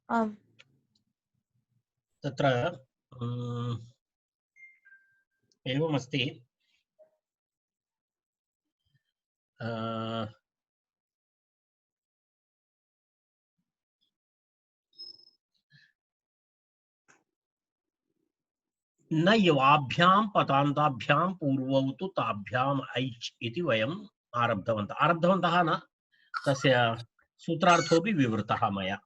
आम् तत्र एवमस्ति न युवाभ्यां पदान्ताभ्यां पूर्वौ तु ताभ्याम् ऐच् इति वयम् आरब्धवन्तः न तस्य सूत्रार्थोऽपि विवृतः मया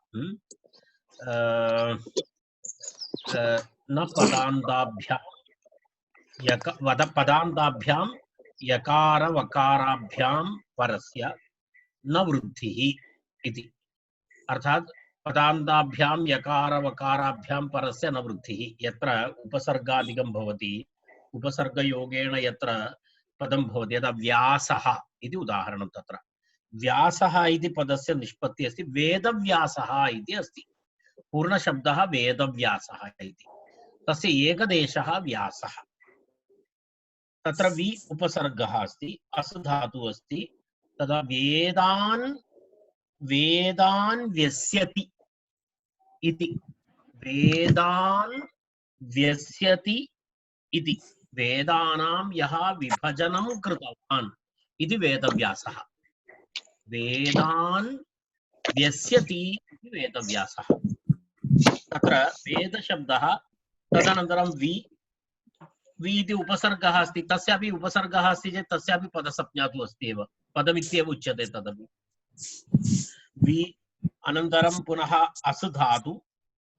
न पदान्ताभ्यां पदान्ताभ्यां यकार वकाराभ्यां परस्य न वृद्धिः इति अर्थात पदान्ताभ्यां यकार वकाराभ्यां परस्य न वृद्धिः यत्र उपसर्गादिकं भवति उपसर्गयोगेन यत्र पदं भवति यदा व्यासः इति उदाहरणं तत्र व्यासः इति पदस्य निष्पत्तिः अस्ति वेदव्यासः इति अस्ति पूर्णशब्दः वेदव्यासः इति तस्य एकदेशः व्यासः तत्र वि उपसर्गः अस्ति अस् धातुः अस्ति तदा वेदान् व्यस्यति इति वेदान् व्यस्यति इति वेदानां यः विभजनं कृतवान् इति वेदव्यासः वेदान् व्यस्यति इति वेदव्यासः तत्र वेदशब्दः तदनन्तरं वि इति उपसर्गः अस्ति तस्यापि उपसर्गः अस्ति चेत् तस्यापि पदसंज्ञा तु अस्ति एव पदमित्येव उच्यते तदपि वि अनन्तरं पुनः अस् धातु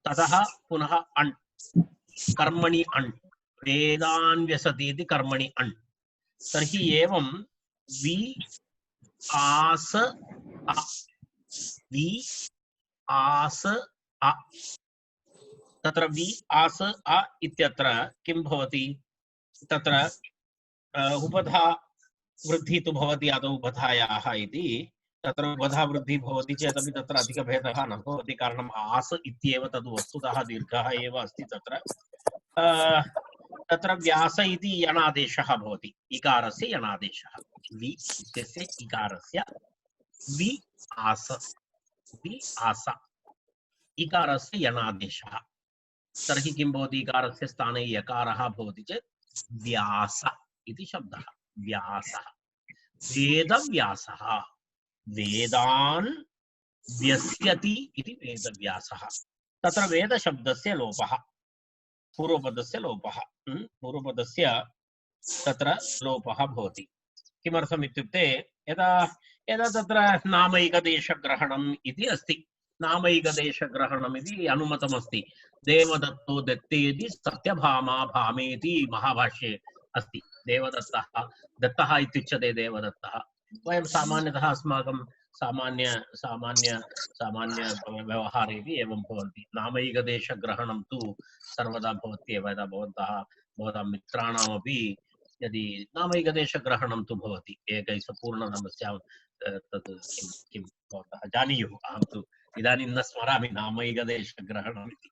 ततः पुनः अण् कर्मणि अण् वेदान् व्यसति इति कर्मणि अण् तर्हि एवं वि आस अ वि आस अ तत्र वि आस अ इत्यत्र किं भवति तत्र उपधा वृद्धि तु भवति आदौ उपधायाः इति तत्र उपधा वृद्धि भवति चेदपि तत्र अधिकभेदः न भवति कारणम् आस इत्येव तद् वस्तुतः दीर्घः एव अस्ति तत्र तत्र व्यास इति यणादेशः भवति इकारस्य यणादेशः वि इत्यस्य इकारस्य वि आस इकारस्य यणादेशः तर्हि किं भवति इकारस्य स्थाने यकारः भवति चेत् व्यास इति शब्दः व्यासः वेदव्यासः वेदान् व्यस्यति इति वेदव्यासः तत्र वेदशब्दस्य लोपः पूर्वपदस्य लोपः पूर्वपदस्य तत्र लोपः भवति किमर्थम् इत्युक्ते यदा तत्र नामैकदेशग्रहणम् इति अस्ति नामैकदेशग्रहणम् इति अनुमतमस्ति देवदत्तो दत्तेति सत्यभामा भामेति महाभाष्ये अस्ति देवदत्तः दत्तः इत्युच्यते देवदत्तः वयं सामान्यतः अस्माकं सामान्य व्यवहारे एवं भवन्ति नामैकदेशग्रहणं तु सर्वदा भवत्येव यदा भवतां मित्राणामपि यदि नामैकदेशग्रहणं तु भवति एकैः पूर्णनामस्यां तत् किं भवन्तः जानीयुः अहं तु इदानीं न स्मरामि नामैकदेशग्रहणम् इति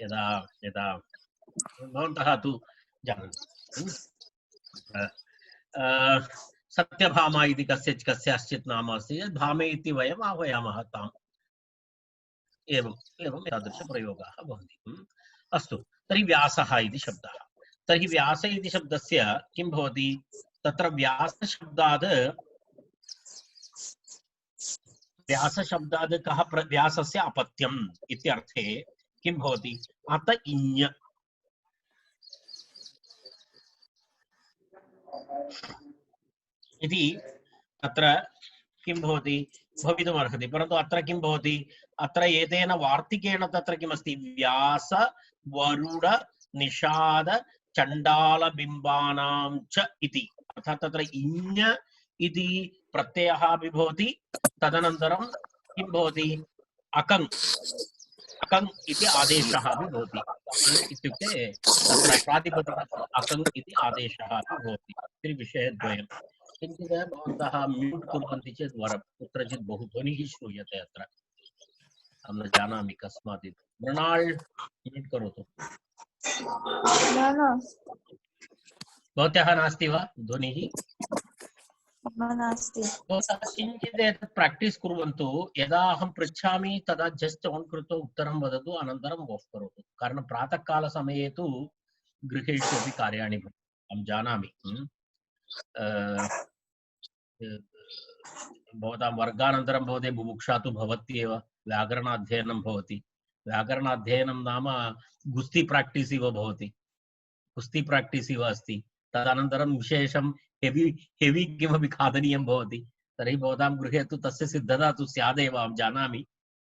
यदा भवन्तः तु जानन्ति सत्यभामा इति कस्याश्चित् नाम अस्ति चेत् भामे इति वयम् आह्वयामः ताम् एवं तादृशप्रयोगाः भवन्ति अस्तु तर्हि व्यासः इति शब्दः तर्हि व्यास इति शब्दस्य किं भवति तत्र व्यासशब्दात् कः व्यासस्य अपत्यम् इत्यर्थे किं भवति अत इञ् इति तत्र किं भवति भवितुमर्हति परन्तु अत्र किं भवति अत्र एतेन वार्तिकेन तत्र किमस्ति व्यास वरुड निषाद चण्डालबिम्बानां च इति अर्थात् तत्र इञ् इति प्रत्ययः अपि भवति तदनन्तरं किं भवति अकङ् इति आदेशः अपि भवति इत्युक्ते तत्र प्रातिपदिकस्य अकङ् इति आदेशः अपि भवति त्रिविषयद्वयं किञ्चित् भवन्तः म्यूट् कुर्वन्ति चेत् वरं कुत्रचित् बहु ध्वनिः श्रूयते अत्र अहं न जानामि कस्मात् इति मृणाल् म्यूट् करोतु भवत्याः नास्ति वा ध्वनिः नास्ति। भवन्तः किञ्चित् एतत् प्राक्टीस् कुर्वन्तु। यदा अहं पृच्छामि तदा जस्ट् आन् कृत्वा उत्तरं वदतु, अनन्तरम् ऑफ् करोतु। कारणं प्रातःकालसमये तु गृहेषु अपि कार्याणि भवन्ति, अहं जानामि। भवतां वर्गानन्तरं भवते बुभुक्षा तु भवत्येव, व्याकरणाध्ययनं भवति। व्याकरणाध्ययनं नाम गुस्ति प्राक्टीस् इव भवति, कुस्ति प्राक्टीस् इव अस्ति। तदनन्तरं विशेषं हेवी किमपि खादनीयं भवति। तर्हि भवतां गृहे तु तस्य सिद्धता तु स्यादेव, अहं जानामि।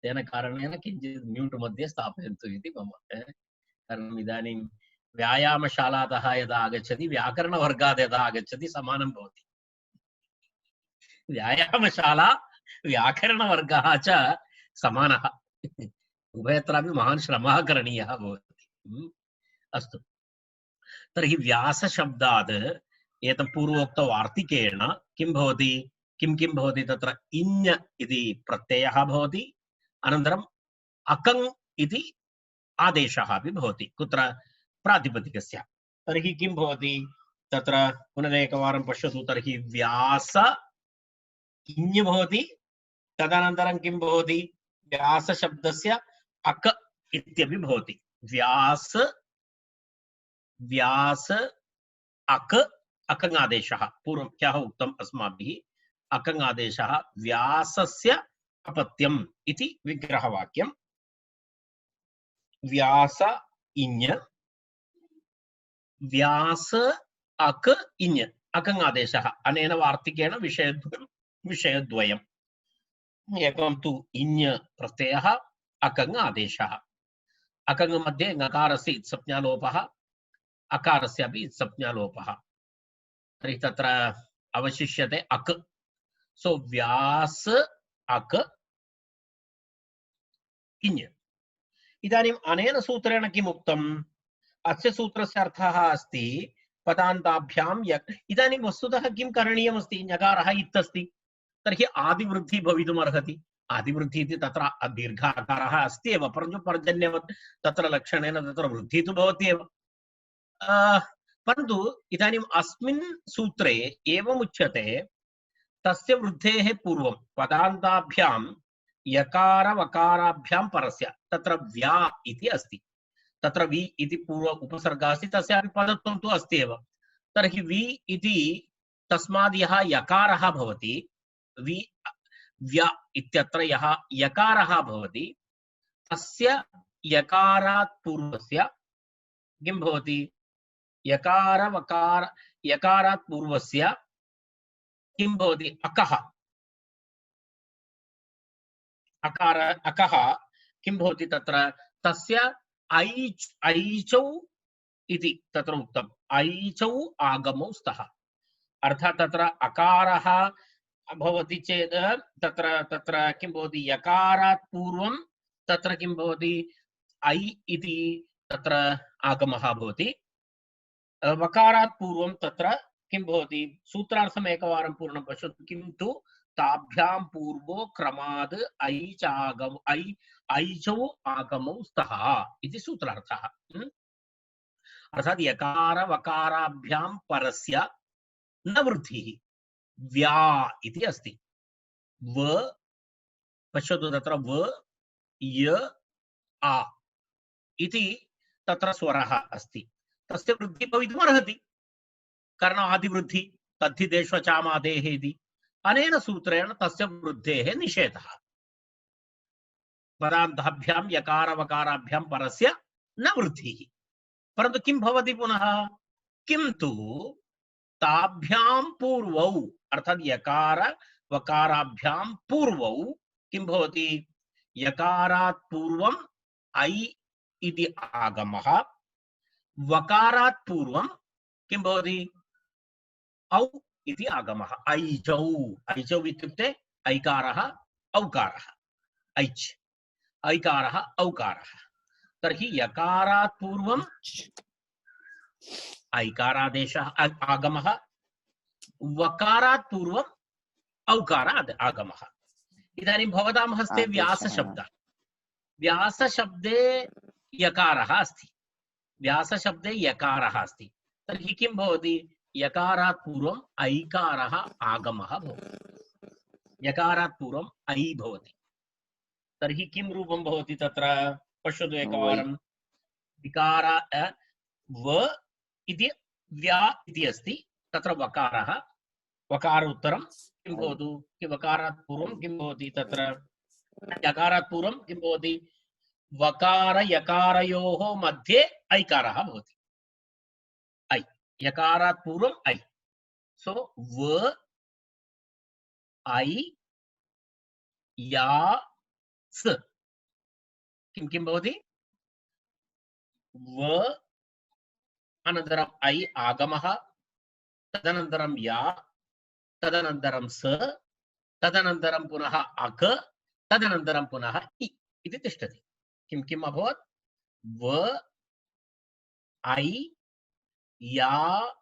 तेन कारणेन किञ्चित् म्यूट् मध्ये स्थापयन्तु इति मम। कारणम् इदानीं व्यायामशालातः यदा आगच्छति, व्याकरणवर्गात् यदा आगच्छति, समानं भवति। व्यायामशाला व्याकरणवर्गः च समानः। उभयत्रापि महान् श्रमः करणीयः भवति। अस्तु, तर्हि व्यासशब्दात् एतत् पूर्वोक्त वार्तिकेण किं भवति, किं भवति तत्र इञ् इति प्रत्ययः भवति, अनन्तरम् अकङ् इति आदेशः अपि भवति। कुत्र? प्रातिपदिकस्य। तर्हि किं भवति तत्र? पुनरेकवारं पश्यतु। तर्हि व्यास इञ् भवति, तदनन्तरं किं भवति? व्यासशब्दस्य अक इत्यपि भवति। व्यास अक अकङादेशः पूर्वं ह्यः उक्तम् अस्माभिः। अकङादेशः व्यासस्य अपत्यम् इति विग्रहवाक्यम्। व्यास इञ्, व्यास अक इञ्, अकङादेशः। अनेन वार्तिकेन विषयद्वयम्। एकं तु इञ् प्रत्ययः, अकङ् आदेशः। अकङ् मध्ये ङकारस्य इत्संज्ञालोपः, अकारस्य अपि इत्संज्ञालोपः। तर्हि तत्र अवशिष्यते अक्। सो व्यास अक् इञ्। इदानीम् अनेन सूत्रेण किम् उक्तम्? अस्य सूत्रस्य अर्थः अस्ति पदान्ताभ्यां इदानीं वस्तुतः किं करणीयमस्ति? ञकारः इत्यस्ति, तर्हि आदिवृद्धि भवितुमर्हति। आदिवृद्धि इति तत्र दीर्घाकारः अस्ति एव, परन्तु पर्जन्यवत् तत्र लक्षणेन तत्र वृद्धिः तु भवति एव। परन्तु इदानीम् अस्मिन् सूत्रे एवमुच्यते, तस्य वृद्धेः पूर्वं पदान्ताभ्यां यकार वकाराभ्यां परस्य, तत्र व्या इति अस्ति, तत्र वि इति पूर्व उपसर्गः अस्ति, तस्यापि पदत्वं तु अस्ति एव। तर्हि वि इति तस्माद् यः यकारः भवति, वि व्य इत्यत्र यः यकारः भवति, तस्य यकारात् पूर्वस्य किं भवति? यकार वकार यकारात् पूर्वस्य किं भवति? अकः। अकः किं भवति तत्र? तस्य ऐचौ इति तत्र उक्तम्। ऐचौ आगमौ स्तः। अर्थात् तत्र अकारः भवति चेत् तत्र किं भवति? यकारात् पूर्वं तत्र किं भवति? ऐ इति तत्र आगमः भवति। वकारात् पूर्वं तत्र किं भवति? सूत्रार्थम् एकवारं पूर्णं पश्यतु। किन्तु ताभ्यां पूर्वो क्रमाद् ऐचौ आगमौ स्तः इति सूत्रार्थः। अर्थात् यकार वकाराभ्यां परस्य न वृद्धिः। व्या इति अस्ति। व पश्यतु, तत्र व य आ इति तत्र स्वरः अस्ति, तस्य वृद्धि भवितुमर्हति, कारण आदिवृद्धि तद्धिदेष्वचामादेः इति। अनेन सूत्रेण तस्य वृद्धेः निषेधः। पदान्ताभ्यां यकार वकाराभ्यां परस्य न वृद्धिः। परन्तु किं भवति पुनः? किन्तु ताभ्यां पूर्वौ, अर्थात् यकार वकाराभ्यां पूर्वौ किं भवति? यकारात् पूर्वं ऐ इति आगमः, वकारात् पूर्वं किं भवति? औ इति आगमः। ऐचौ। ऐचौ इत्युक्ते ऐकारः औकारः। ऐच् ऐकारः औकारः। तर्हि यकारात् पूर्वं ऐकारादेशः आगमः, वकारात् पूर्वं औकारात् आगमः। इदानीं भवतां हस्ते व्यासशब्दः। व्यासशब्दे यकारः अस्ति, व्यासशब्दे यकारः अस्ति। तर्हि किं भवति? यकारात् पूर्वम् ऐकारः आगमः भवति। यकारात् पूर्वम् ऐ भवति। तर्हि किं रूपं भवति तत्र? पश्यतु एकवारं। विकार व इति व्या इति अस्ति, तत्र वकारः, वकार उत्तरं किं भवतु? वकारात् पूर्वं किं भवति तत्र? यकारात् पूर्वं किं भवति? वकार यकारयोः मध्ये ऐकारः भवति। ऐ, यकारात् पूर्वम् ऐ। सो व ऐ या स किं किं भवति? व अनन्तरम् ऐ आगमः, तदनन्तरं या, तदनन्तरं स, तदनन्तरं पुनः अक, तदनन्तरं पुनः इ इति तिष्ठति। किं किम् अभवत्? व ऐ या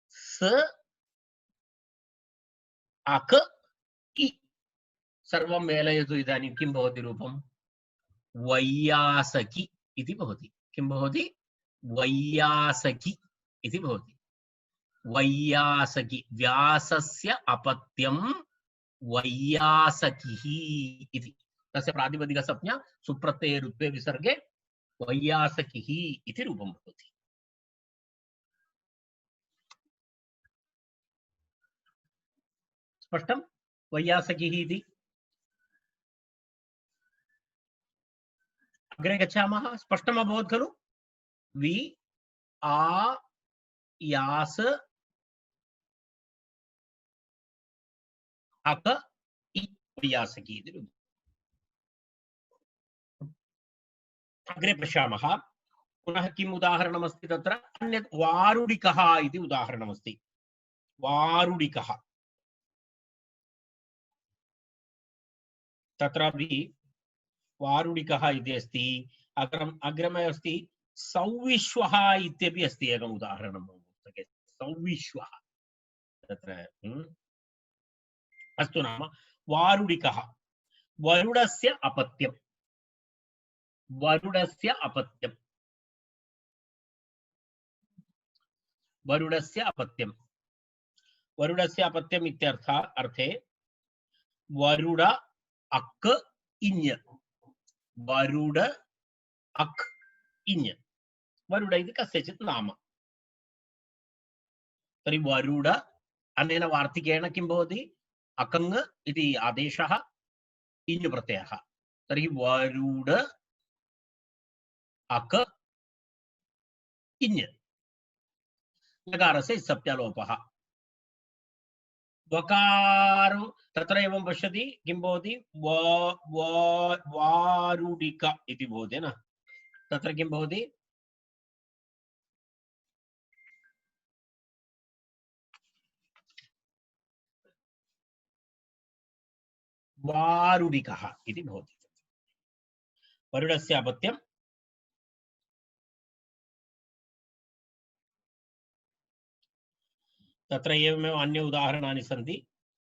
स अक इ सर्वं मेलयतु। इदानीं किं भवति रूपं? वैयासकी इति भवति। किं भवति? वैयासकी इति भवति। वैयासकी, व्यासस्य अपत्यं वैयासकिः इति। तस्य प्रातिपदिकसंज्ञा सुप्रत्यये रुत्वे विसर्गे वैयासकिः इति रूपं भवति। स्पष्टं? वैयासकिः इति। अग्रे गच्छामः। स्पष्टम् अभवत् खलु? वि आ यास अक इ वैयासकी इति रूपम्। अग्रे पश्यामः। पुनः किम् उदाहरणमस्ति तत्र? अन्यत् वारुडिकः इति उदाहरणमस्ति। वारुडिकः, तत्रापि वारुडिकः इति अस्ति। अग्रमे अस्ति सौविश्वः इत्यपि अस्ति एकम् उदाहरणं पुस्तके। सौविश्वः तत्र अस्तु। नाम वारुडिकः, वरुडस्य अपत्यं, वरुडस्य अपत्यं, वरुडस्य अपत्यं, वरुडस्य अपत्यम् अर्थे वरुड अक् इञ्, वरुड अक् इञ्, वरुड इति कस्यचित् नाम। तर्हि वरुड अनेन वार्तिकेन किं भवति? अकङ् इति आदेशः, इञ् प्रत्ययः। तर्हि वरुड अक इञ्, यकारस्य सप्तलोपः। वकार तत्र एवं पश्यति किं भवति? वारुडिक इति भवति न? तत्र किं भवति? वारुडिकः इति भवति। वरुडस्य अपत्यं तत्र एवमेव अन्य उदाहरणानि सन्ति।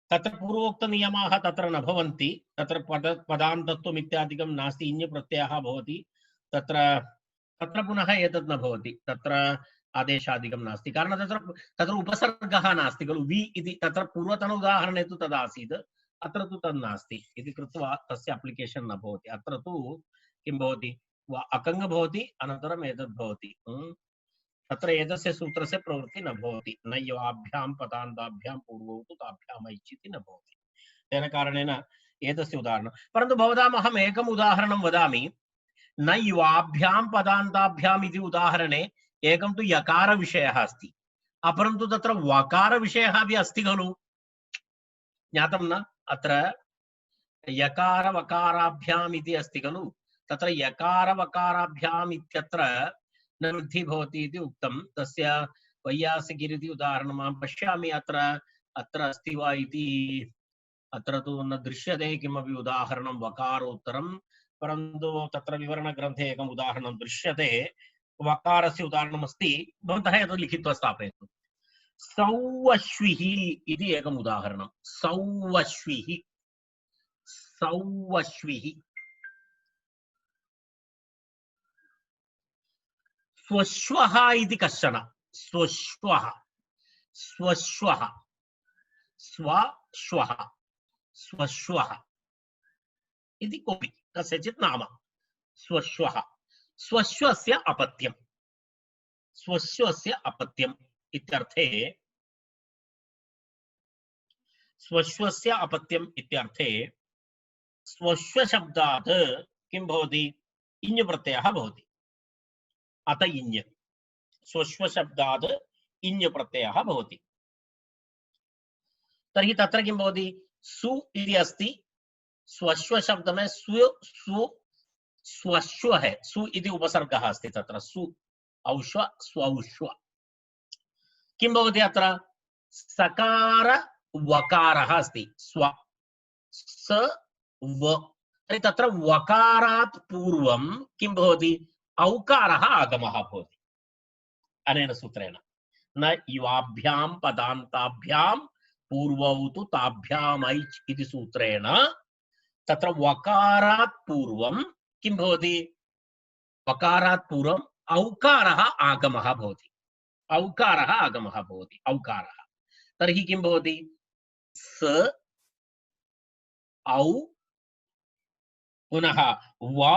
तत्र पूर्वोक्तनियमाः तत्र न भवन्ति। तत्र पदान्तत्वम् इत्यादिकं नास्ति, इञ् प्रत्ययः भवति तत्र। तत्र पुनः एतत् न भवति, तत्र आदेशादिकं नास्ति। कारणं तत्र उपसर्गः नास्ति खलु। वि इति तत्र पूर्वतन उदाहरणे तु तदासीत्, अत्र तु तद् नास्ति इति कृत्वा तस्य अप्लिकेशन् न भवति। अत्र तु किं भवति? अकङ् भवति, अनन्तरम् एतद् भवति। तत्र एतस्य सूत्रस्य प्रवृत्ति न भवति। न युवाभ्यां पदान्ताभ्यां पूर्वौ तु ताभ्याम् ऐच्छिति न भवति। तेन कारणेन एतस्य उदाहरणं। परन्तु भवताम् अहम् एकम् उदाहरणं वदामि। न युवाभ्यां पदान्ताभ्याम् इति उदाहरणे एकं तु यकारविषयः अस्ति, अपरं तु तत्र वकारविषयः अपि अस्ति खलु। ज्ञातं न? अत्र यकारवकाराभ्याम् इति अस्ति खलु। तत्र यकारवकाराभ्याम् इत्यत्र न वृद्धिः भवति इति उक्तं। तस्य वैयासिकिरिति उदाहरणम् अहं पश्यामि। अत्र अस्ति वा इति अत्र तु न दृश्यते किमपि उदाहरणं वकारोत्तरं। परन्तु तत्र विवरणग्रन्थे एकम् उदाहरणं दृश्यते। वकारस्य उदाहरणमस्ति, भवन्तः एतत् लिखित्वा स्थापयतु। सौवश्विः इति एकम् उदाहरणं। सौवश्विः, सौवश्विः। स्वश्वः इति कश्चन, स्वश्वः। स्वश्वः स्वश्वः स्वश्वः इति कोऽपि कस्यचित् नाम स्वश्वः स्वश्वस्य अपत्यम् स्वश्वस्य अपत्यम् इत्यर्थे स्वश्वस्य अपत्यम् इत्यर्थे स्वश्व शब्दात् किं भवति इञ् प्रत्ययः भवति अत इञ् स्वश्व शब्दात् इञ् प्रत्ययः भवति तर्हि तत्र किं भवति सु इति अस्ति स्वश्व शब्द में सु सु स्वश्व है सु इति उपसर्गः अस्ति तत्र सु औश्व स्वौश्व किं भवति अत्र सकार वकारः अस्ति स्व स व तर्हि तत्र वकारात् पूर्वं किं भवति औकारः आगमः भवति अनेन सूत्रेण न युवाभ्यां पदान्ताभ्यां पूर्वौ तु ताभ्याम् ऐच् इति सूत्रेण तत्र वकारात् पूर्वं किं भवति वकारात् पूर्वम् औकारः आगमः भवति औकारः आगमः भवति औकारः तर्हि किं भवति स औ पुनः व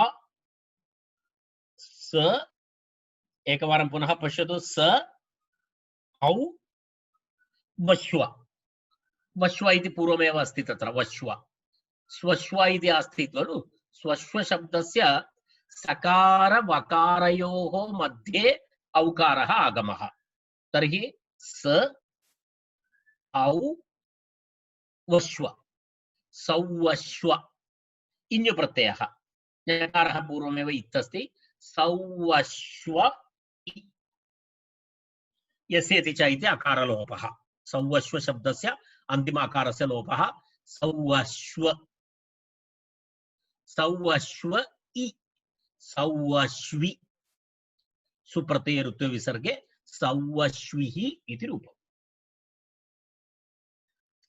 स एकवारं पुनः पश्यतु स औ वश्व वश्व इति पूर्वमेव अस्ति तत्र वश्व स्वश्व इति अस्ति खलु स्वश्व शब्दस्य सकार वकारयोः मध्ये औकारः आगमः तर्हि स औ वश्व सौवश्व इञ् प्रत्ययः ञकारः पूर्वमेव इत् अस्ति सौवश्व यस्यति च इति अकारलोपः सौवश्व शब्दस्य अन्तिम अकारस्य लोपः सौवश्व सौवश्व इ सौवश्वि सुप्रत्यय ऋत्व विसर्गे सौवश्विः इति रूपम्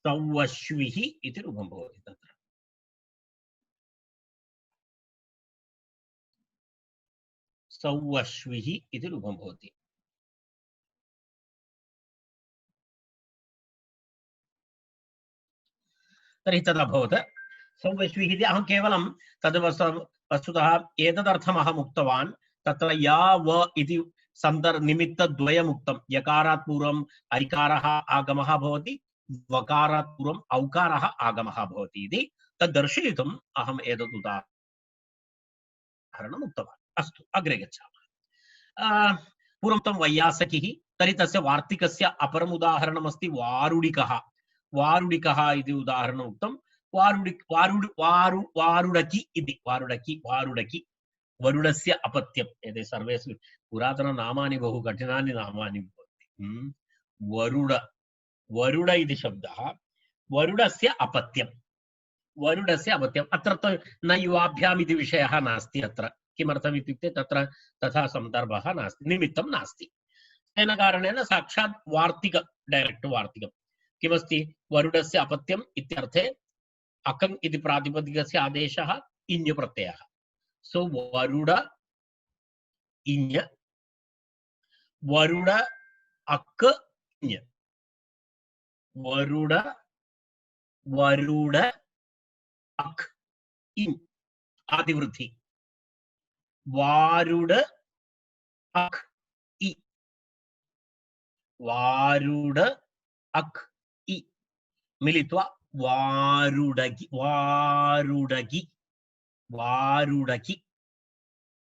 सौवश्विः इति रूपं भवति तत्र सौवश्विः इति रूपं भवति तर्हि तदभवत् सौवश्विः इति अहं केवलं तद् वस्तुतः एतदर्थम् अहम् उक्तवान् तत्र या व इति निमित्तद्वयम् उक्तं यकारात् पूर्वम् ऐकारः आगमः भवति वकारात् पूर्वम् औकारः आगमः भवति इति तद् दर्शयितुम् अहम् एतत् उदाहरणम् उक्तवान् अस्तु अग्रे गच्छामः पूर्वं वैयासकिः तर्हि तस्य वार्तिकस्य अपरम् उदाहरणम् अस्ति वारुडिकः वारुडिकः इति उदाहरणम् उक्तं वारुडकी इति वारुडकी वरुडस्य अपत्यम् एते सर्वे पुरातननामानि बहु कठिनानि नामानि भवन्ति वरुड वरुड इति शब्दः वरुडस्य अपत्यम् अत्र न युवाभ्याम् इति विषयः नास्ति अत्र किमर्थम् इत्युक्ते तत्र तथा सन्दर्भः नास्ति निमित्तं नास्ति तेन कारणेन साक्षात् वार्तिक डैरेक्ट् वार्तिकं किमस्ति वरुडस्य अपत्यम् इत्यर्थे अकङ् इति प्रातिपदिकस्य आदेशः इञ् प्रत्ययः सो वरुड इञ् वरुड अक् इञ् वरुड वरुड अक् इञ् आदिवृद्धि वारुड अक् इ वारुड अक् इ मिलित्वा वारुडगी वारुडगी वारुडकी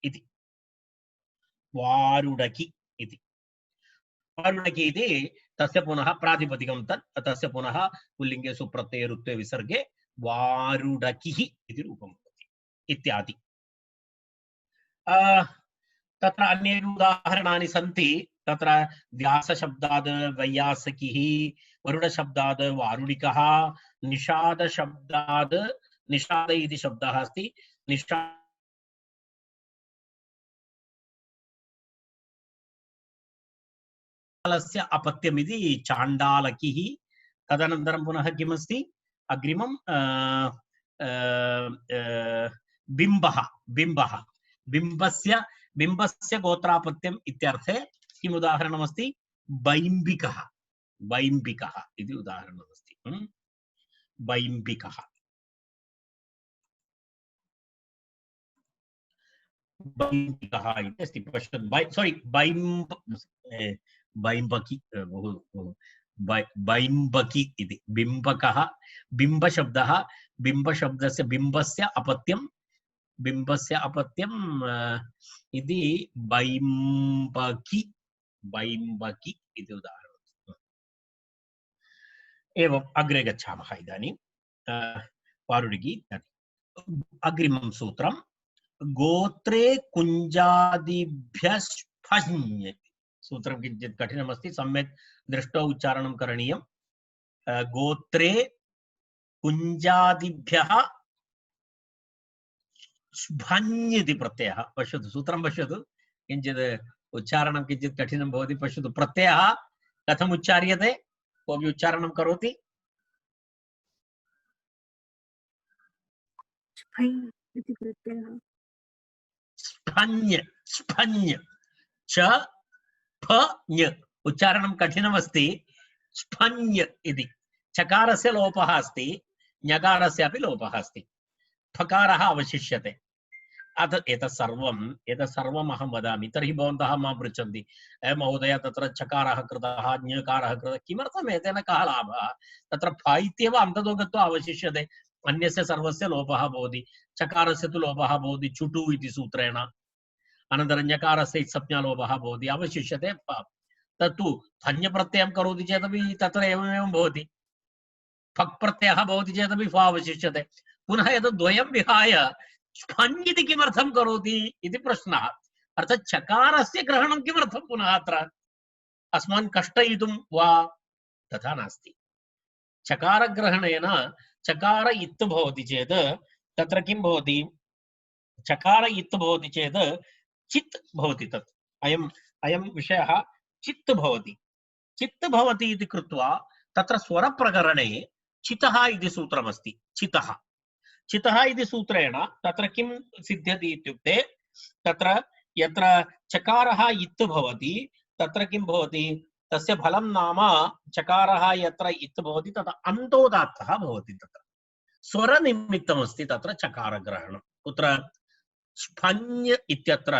इति वारुडकी इति वारुडकी इति तस्य पुनः प्रातिपदिकं तत् तस्य पुनः पुल्लिङ्गे सुप्रत्यये ऋत्वे विसर्गे वारुडकिः इति रूपं भवति इत्यादि तत्र अन्यानि उदाहरणानि सन्ति तत्र व्यासशब्दाद् वैयासकिः वरुडशब्दाद् वारुडिकः निषादशब्दाद् निषाद इति शब्दः अस्ति निषादस्य अपत्यमिति चाण्डालकिः तदनन्तरं पुनः किमस्ति अग्रिमं बिम्बः बिम्बः बिम्बस्य गोत्रापत्यम् इत्यर्थे किम् उदाहरणमस्ति बैम्बिकः वैम्बिकः इति उदाहरणमस्ति। वैम्बिकः वैम्बिकः इति अस्ति। पश्यतु, सोरि वैम्बकी वैम्बकी इति बिम्बकः बिम्बशब्दः बिम्बशब्दस्य बिम्बस्य अपत्यं इति वैम्बकी वैम्बकी इति उदाहरणम्। एवम् अग्रे गच्छामः इदानीं पारुडिगी अग्रिमं सूत्रं गोत्रे कुञ्जादिभ्यः सूत्रं किञ्चित् कठिनमस्ति, सम्यक् दृष्ट्वा उच्चारणं करणीयं। गोत्रे कुञ्जादिभ्यः स्फञ् इति प्रत्ययः। पश्यतु सूत्रं पश्यतु, किञ्चित् उच्चारणं किञ्चित् कठिनं भवति। पश्यतु प्रत्ययः कथम् उच्चार्यते, कोऽपि उच्चारणं करोति? स्फञ् स्फञ् च फ ञ उच्चारणं कठिनमस्ति। स्फञ् इति चकारस्य लोपः अस्ति, ञकारस्यापि लोपः अस्ति, फकारः अवशिष्यते। एतत् सर्वम् अहं वदामि। तर्हि भवन्तः मां पृच्छन्ति, महोदय तत्र चकारः कृतः ञकारः कृतः, किमर्थम् एतेन कः लाभः? तत्र फ इत्येव अन्ततो गत्वा अवशिष्यते, अन्यस्य सर्वस्य लोपः भवति। चकारस्य तु लोपः भवति चुटु इति सूत्रेण, अनन्तरं ञकारस्य संज्ञालोपः भवति, अवशिष्यते फ। तत्तु धन्यप्रत्ययं करोति चेदपि तत्र एवमेवं भवति, फक् प्रत्ययः भवति चेदपि फ अवशिष्यते। पुनः एतद् द्वयं विहाय स्फञ् इति किमर्थं करोति इति प्रश्नः। अर्थात् चकारस्य ग्रहणं किमर्थं पुनः अत्र अस्मान् कष्टयितुं वा? तथा नास्ति। चकारग्रहणेन चकार इत् भवति चेत् तत्र किं भवति? चकार इत् भवति चेत् चित् भवति। तत् अयं विषयः चित् भवति। चित् भवति इति कृत्वा तत्र स्वरप्रकरणे चितः इति सूत्रमस्ति। चितः इति सूत्रेण तत्र किं सिद्ध्यति इत्युक्ते, तत्र यत्र चकारः इत् भवति तत्र किं भवति? तस्य फलं नाम चकारः यत्र इत् भवति तत्र अन्तोदात्तः भवति। तत्र स्वरनिमित्तमस्ति तत्र चकारग्रहणं। कुत्र? स्फञ् इत्यत्र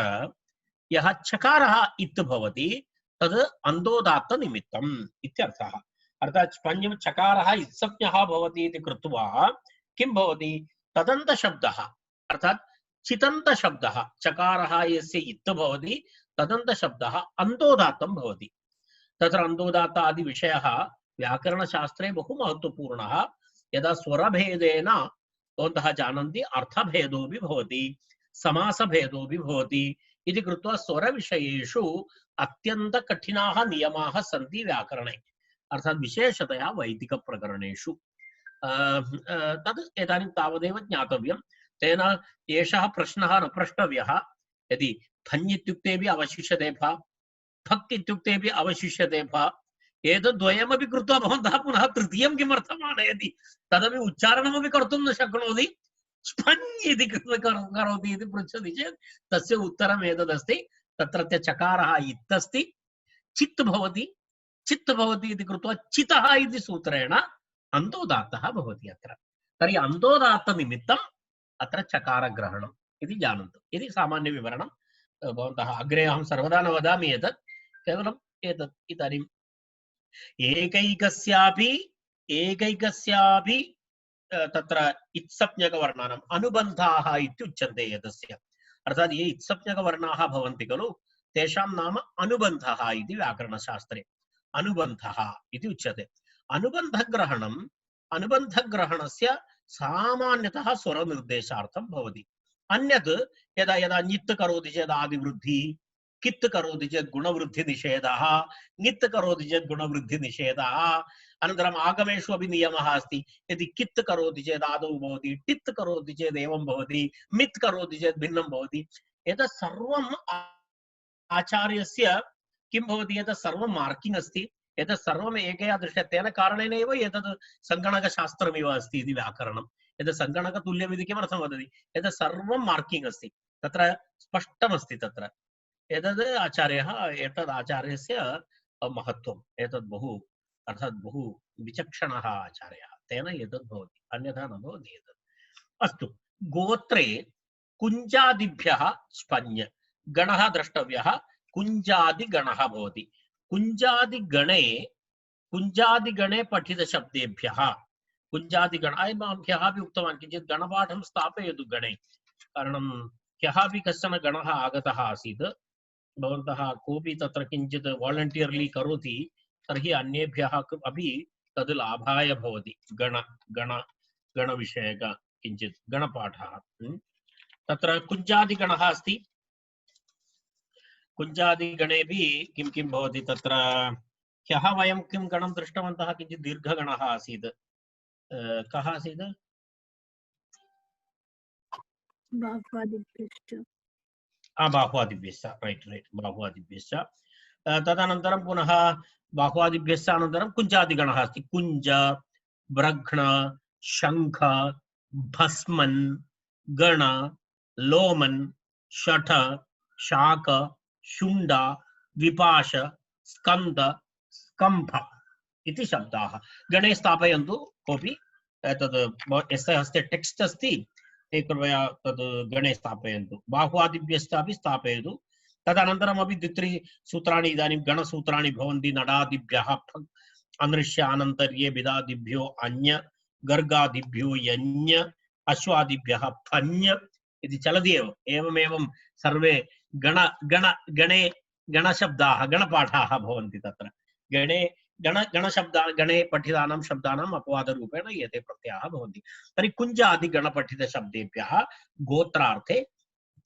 यः चकारः इत् भवति तद् अन्तोदात्तनिमित्तम् इत्यर्थः। अर्थात् स्फञ् चकारः इत्संज्ञः भवति इति कृत्वा किं भवति? तदन्तशब्दः अर्थात् चितन्तशब्दः, चकारः यस्य इत् भवति तदन्तशब्दः अन्तोदात्तं भवति। तत्र अन्तोदात्त आदि विषयः व्याकरणशास्त्रे बहु महत्त्वपूर्णः। यदा स्वरभेदेन भवन्तः जानन्ति अर्थभेदोऽपि भवति, समासभेदोऽपि भवति इति कृत्वा स्वरविषयेषु अत्यन्तकठिनाः नियमाः सन्ति व्याकरणे, अर्थात् विशेषतया वैदिकप्रकरणेषु। तद् इदानीं तावदेव ज्ञातव्यं। तेन एषः प्रश्नः न प्रष्टव्यः। यदि फञ् इत्युक्तेपि अवशिष्यते फ, फक् इत्युक्तेपि अवशिष्यते फ, एतद्वयमपि कृत्वा भवन्तः पुनः तृतीयं किमर्थम् आनयति? तदपि उच्चारणमपि कर्तुं न शक्नोति, स्फञ् इति करोति इति पृच्छति चेत् तस्य उत्तरम् एतदस्ति। तत्रत्य चकारः इत्यस्ति, चित् भवति इति कृत्वा चितः इति सूत्रेण अन्तोदात्तः भवति अत्र। तर्हि अन्तोदात्तनिमित्तम् अत्र चकारग्रहणम् इति जानन्तु। इति सामान्यविवरणं। भवन्तः अग्रे अहं सर्वदा न वदामि एतत्, केवलम् एतत् इदानीम् एकैकस्यापि तत्र इत्संज्ञकवर्णानाम् अनुबन्धाः इत्युच्यन्ते एतस्य। अर्थात् ये इत्संज्ञकवर्णाः भवन्ति खलु तेषां नाम अनुबन्धः इति व्याकरणशास्त्रे अनुबन्धः इति उच्यते। अनुबन्धग्रहणस्य सामान्यतः स्वरनिर्देशार्थं भवति। अन्यत् यदा यदा नित् करोति चेत् आदिवृद्धिः, कित् करोति चेत् गुणवृद्धिनिषेधः, ङित् करोति चेत् गुणवृद्धिनिषेधः। अनन्तरम् आगमेषु अपि नियमः अस्ति, यदि कित् करोति चेत् आदौ भवति, टित् करोति चेत् एवं भवति, मित् करोति चेत् भिन्नं भवति। एतत् सर्वम् आचार्यस्य किं भवति? एतत् सर्वं मार्किङ्ग् अस्ति। एतत् सर्वम् एकया दृष्ट्या तेन कारणेन एव एतत् सङ्गणकशास्त्रमिव अस्ति इति व्याकरणम्। एतत् सङ्गणकतुल्यम् इति किमर्थं वदति? एतत् सर्वं मार्किङ्ग् अस्ति, तत्र स्पष्टमस्ति। तत्र एतद् आचार्यस्य महत्त्वम्। एतद् बहु अर्थात् बहु विचक्षणः आचार्यः, तेन एतद् भवति, अन्यथा न भवति एतत्। अस्तु, गोत्रे कुञ्जादिभ्यः स्पञ् गणः द्रष्टव्यः, कुञ्जादिगणः भवति। कुञ्जादिगणे पठितशब्देभ्यः कुञ्जादिगण ह्यः अपि उक्तवान्, किञ्चित् गणपाठं स्थापयतु गणे, कारणं ह्यः अपि कश्चन गणः आगतः आसीत्, भवन्तः कोऽपि तत्र किञ्चित् वालण्टियर्लि करोति तर्हि अन्येभ्यः अपि तद् लाभाय भवति। गणविषयक किञ्चित् गणपाठः। तत्र कुञ्जादिगणः अस्ति, कुञ्जादिगणेपि किं किं भवति तत्र। ह्यः वयं किं गणं दृष्टवन्तः, किञ्चित् दीर्घगणः आसीत्, कः आसीत्? बाह्वादिभ्यश्च, रैट् रैट्, बाह्वादिभ्यश्च। तदनन्तरं पुनः बाह्वादिभ्यश्च अनन्तरं कुञ्जादिगणः अस्ति। कुञ्ज, ब्रघ्न, शङ्ख, भस्मन्, गण, लोमन्, शठ, शाक, शुण्ड, विपाश, स्कन्द, स्कम्भ इति शब्दाः गणे स्थापयन्तु। कोऽपि तद् यस्य हस्ते टेक्स्ट् अस्ति ते कृपया तद् गणे स्थापयन्तु। बाह्वादिभ्यश्चापि स्थापयतु। तदनन्तरमपि द्वित्रिसूत्राणि इदानीं गणसूत्राणि भवन्ति। नडादिभ्यः अनृष्यानन्तर्ये बिदादिभ्यो अन्य, गर्गादिभ्यो यञ्, अश्वादिभ्यः फञ् इति चलति एव। एवमेवं सर्वे गणे गणशब्दाः गणपाठाः भवन्ति। तत्र गणे गणे पठितानां शब्दानाम् अपवादरूपेण एते प्रत्ययाः भवन्ति। तर्हि कुञ्जादिगणपठितशब्देभ्यः गोत्रार्थे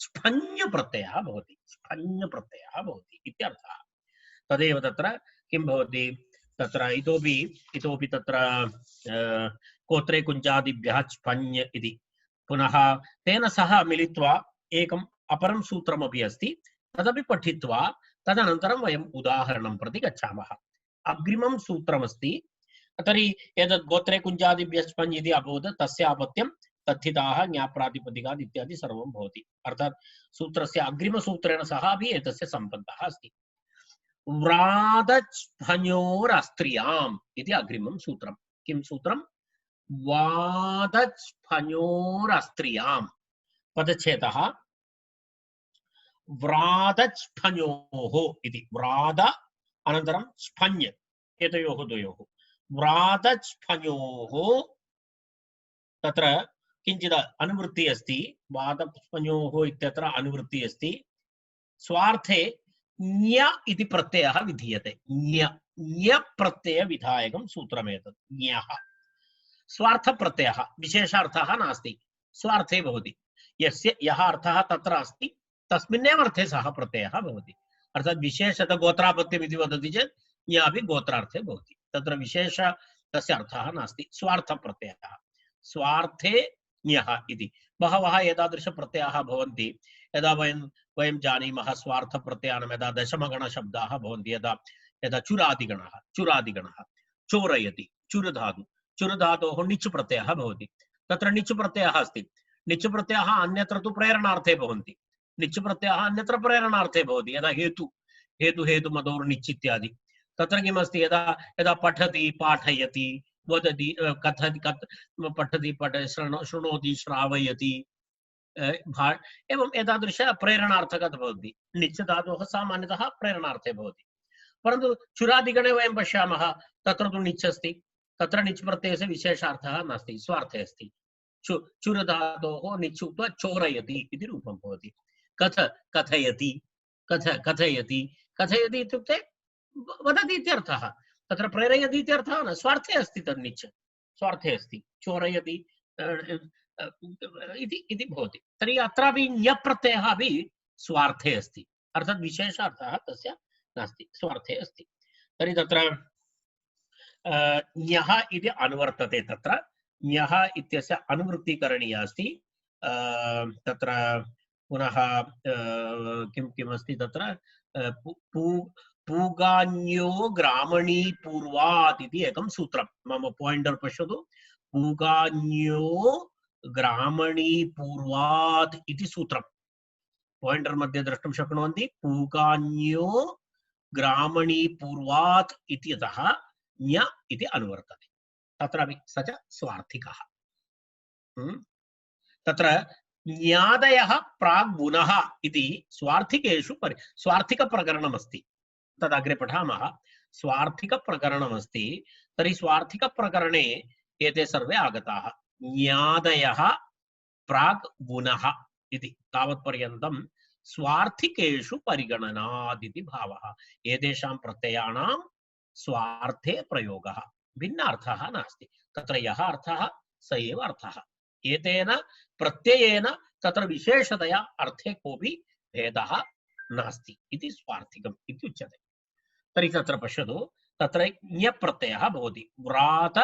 स्फञ् प्रत्ययः भवति, स्फञ् प्रत्ययः भवति इत्यर्थः। तदेव तत्र किं भवति, तत्र इतोपि तत्र गोत्रे कुञ्जादिभ्यः स्फञ् इति। पुनः तेन सह मिलित्वा एकम् अपरं सूत्रमपि अस्ति, तदपि पठित्वा तदनन्तरं वयम् उदाहरणं प्रति गच्छामः। अग्रिमं सूत्रमस्ति। तर्हि एतत् गोत्रे कुञ्जादिभ्यः स्पञ् इति अभवत्, तस्य अपत्यं तथिताः ज्ञाप्रातिपदिकात् इत्यादि सर्वं भवति। अर्थात् सूत्रस्य अग्रिमसूत्रेण सह अपि एतस्य सम्बन्धः अस्ति। व्रादच्फञोरस्त्रियाम् इति अग्रिमं सूत्रं। किं सूत्रं? व्रादच्फञोरस्त्रियाम्। पदच्छेदः व्रादच्फञोः इति। व्राद अनन्तरं स्फञ्, एतयोः द्वयोः। व्रादच्फञोः तत्र किञ्चित् अनुवृत्तिः अस्ति। व्रादच्फञोः इत्यत्र अनुवृत्तिः अस्ति। स्वार्थे ञ इति प्रत्ययः विधीयते। ञ प्रत्ययविधायकं सूत्रमेतत्। ञः स्वार्थप्रत्ययः, विशेषार्थः नास्ति, स्वार्थे भवति। यः अर्थः तत्र अस्ति तस्मिन्नेव अर्थे सः प्रत्ययः भवति। अर्थात् विशेषतः गोत्रापत्यम् इति वदति चेत् ञ अपि गोत्रार्थे भवति। तत्र विशेष तस्य अर्थः नास्ति, स्वार्थप्रत्ययः। स्वार्थे ञः इति बहवः एतादृशप्रत्ययाः भवन्ति। यदा वयं जानीमः स्वार्थप्रत्ययानां यदा दशमगणशब्दाः भवन्ति, यदा चुरादिगणः चोरयति, चुरधातोः निच् प्रत्ययः भवति। तत्र निच् प्रत्ययः अस्ति। निच् प्रत्ययः अन्यत्र तु प्रेरणार्थे भवन्ति। निच् प्रत्ययः अन्यत्र प्रेरणार्थे भवति। यदा हेतुमदोर्निच् इत्यादि। तत्र किमस्ति, यदा पठति पाठयति, वदति पठति शृणोति श्रावयति, एवं एतादृश प्रेरणार्थकः भवति। निच् धातोः सामान्यतः प्रेरणार्थे भवति। परन्तु चुरादिगणे वयं पश्यामः, तत्र तु निच् अस्ति। तत्र निच् प्रत्ययस्य विशेषार्थः नास्ति, स्वार्थे अस्ति। चुरधातोः निच् उक्त्वा चोरयति इति रूपं भवति। कथयति इत्युक्ते वदति इत्यर्थः। तत्र प्रेरयति इत्यर्थः न, स्वार्थे अस्ति तद् निच्, स्वार्थे अस्ति। चोरयति इति भवति। तर्हि अत्रापि ञ प्रत्ययः अपि स्वार्थे अस्ति, अर्थात् विशेषार्थः तस्य नास्ति, स्वार्थे अस्ति। तर्हि तत्र ञः इति अनुवर्तते। तत्र ञः इत्यस्य अनुवृत्तिः करणीया अस्ति। तत्र पुनः किम् अस्ति तत्र पूगान्यो ग्रामणी पूर्वात् इति एकं सूत्रं। मम पायिण्टर् पश्यतु। पूगान्यो ग्रामणी पूर्वात् इति सूत्रं पायिण्टर् मध्ये द्रष्टुं शक्नुवन्ति। पूगान्यो ग्रामणी पूर्वात् इत्यतः ज्ञ इति अनुवर्तते तत्रापि स च स्वार्थिकः तत्र ज्ञादयः प्राग् गुणः इति स्वार्थिकेषु स्वार्थिकप्रकरणमस्ति तदग्रे पठामः स्वार्थिकप्रकरणमस्ति तर्हि स्वार्थिकप्रकरणे एते सर्वे आगताः ज्ञादयः प्राग् गुणः इति तावत्पर्यन्तं स्वार्थिकेषु परिगणनादिति भावः एतेषां प्रत्ययानां स्वार्थे प्रयोगः भिन्न अर्थः नास्ति तत्र यः अर्थः स एव अर्थः एतेन प्रत्ययेन तत्र विशेषतया अर्थे कोऽपि भेदः नास्ति इति स्वार्थिकम् इति उच्यते तर्हि तत्र पश्यतु तत्र ज्ञ प्रत्ययः भवति व्रात